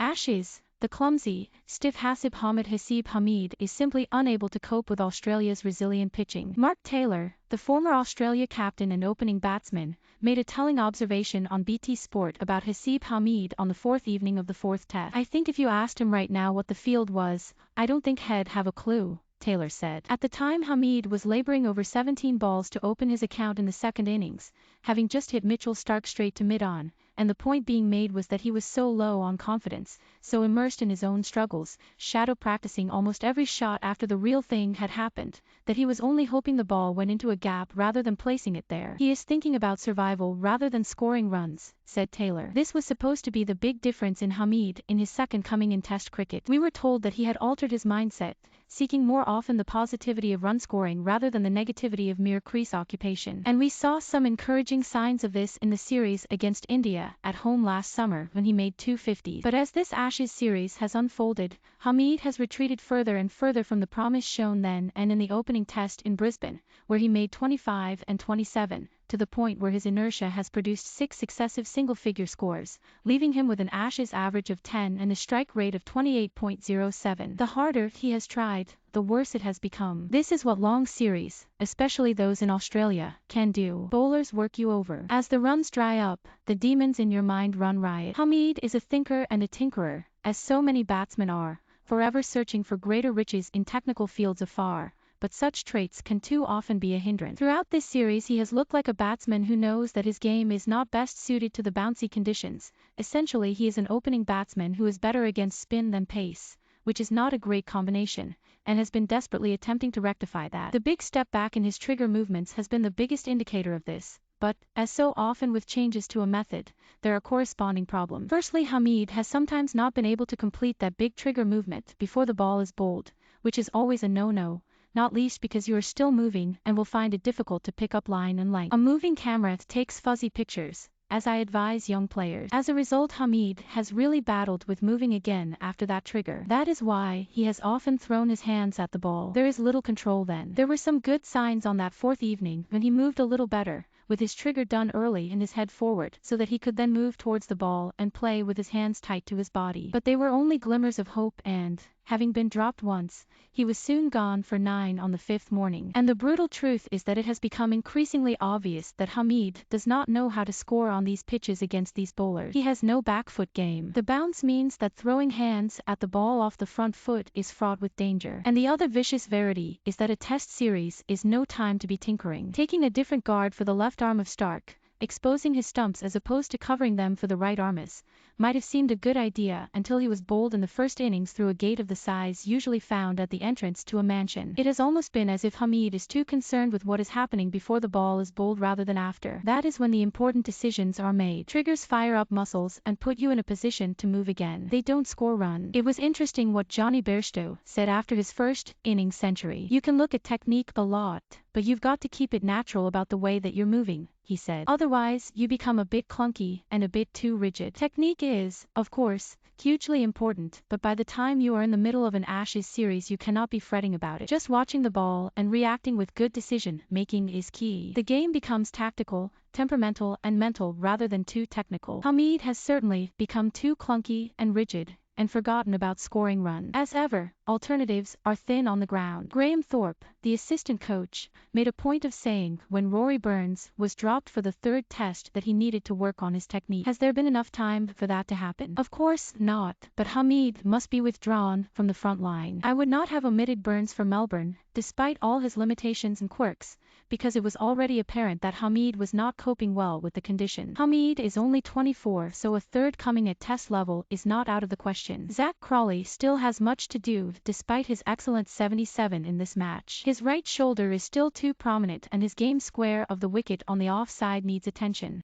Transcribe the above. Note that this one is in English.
Ashes. The clumsy, stiff Hassib Hameed is simply unable to cope with Australia's resilient pitching. Mark Taylor, the former Australia captain and opening batsman, made a telling observation on BT Sport about Haseeb Hameed on the fourth evening of the fourth test. "I think if you asked him right now what the field was, I don't think he'd have a clue," Taylor said. At the time, Hameed was labouring over 17 balls to open his account in the second innings, having just hit Mitchell Starc straight to mid-on, and the point being made was that he was so low on confidence, so immersed in his own struggles, shadow practicing almost every shot after the real thing had happened, that he was only hoping the ball went into a gap rather than placing it there. "He is thinking about survival rather than scoring runs," said Taylor. This was supposed to be the big difference in Hameed in his second coming in Test cricket. "We were told that he had altered his mindset, seeking more often the positivity of run scoring rather than the negativity of mere crease occupation. And we saw some encouraging signs of this in the series against India at home last summer when he made 250s. But as this Ashes series has unfolded, Hameed has retreated further and further from the promise shown then and in the opening test in Brisbane, where he made 25 and 27, to the point where his inertia has produced 6 successive single-figure scores, leaving him with an Ashes average of 10 and a strike rate of 28.07. The harder he has tried, the worse it has become. This is what long series, especially those in Australia, can do. Bowlers work you over. As the runs dry up, the demons in your mind run riot. Hameed is a thinker and a tinkerer, as so many batsmen are, forever searching for greater riches in technical fields afar, but such traits can too often be a hindrance. Throughout this series he has looked like a batsman who knows that his game is not best suited to the bouncy conditions. Essentially he is an opening batsman who is better against spin than pace, which is not a great combination, and has been desperately attempting to rectify that. The big step back in his trigger movements has been the biggest indicator of this, but, as so often with changes to a method, there are corresponding problems. Firstly, Hameed has sometimes not been able to complete that big trigger movement before the ball is bowled, which is always a no-no, not least because you are still moving and will find it difficult to pick up line and length. A moving camera takes fuzzy pictures, as I advise young players. As a result, Hameed has really battled with moving again after that trigger. That is why he has often thrown his hands at the ball. There is little control then. There were some good signs on that fourth evening when he moved a little better, with his trigger done early and his head forward so that he could then move towards the ball and play with his hands tight to his body. But they were only glimmers of hope and, having been dropped once, he was soon gone for 9 on the 5th morning. And the brutal truth is that it has become increasingly obvious that Hameed does not know how to score on these pitches against these bowlers. He has no back foot game. The bounce means that throwing hands at the ball off the front foot is fraught with danger. And the other vicious verity is that a test series is no time to be tinkering. Taking a different guard for the left arm of Starc, exposing his stumps as opposed to covering them for the right armis, might have seemed a good idea until he was bowled in the first innings through a gate of the size usually found at the entrance to a mansion. It has almost been as if Hameed is too concerned with what is happening before the ball is bowled rather than after. That is when the important decisions are made. Triggers fire up muscles and put you in a position to move again. They don't score runs. It was interesting what Jonny Bairstow said after his first innings century. "You can look at technique a lot, but you've got to keep it natural about the way that you're moving," he said. "Otherwise, you become a bit clunky and a bit too rigid." Technique is, of course, hugely important, but by the time you are in the middle of an Ashes series you cannot be fretting about it. Just watching the ball and reacting with good decision-making is key. The game becomes tactical, temperamental and mental rather than too technical. Hameed has certainly become too clunky and rigid, and forgotten about scoring runs. As ever, alternatives are thin on the ground. Graham Thorpe, the assistant coach, made a point of saying when Rory Burns was dropped for the third test that he needed to work on his technique. Has there been enough time for that to happen? Of course not, but Hameed must be withdrawn from the front line. I would not have omitted Burns for Melbourne, despite all his limitations and quirks, because it was already apparent that Hameed was not coping well with the condition. Hameed is only 24, so a third coming at test level is not out of the question. Zach Crawley still has much to do despite his excellent 77 in this match. His right shoulder is still too prominent and his game square of the wicket on the offside needs attention.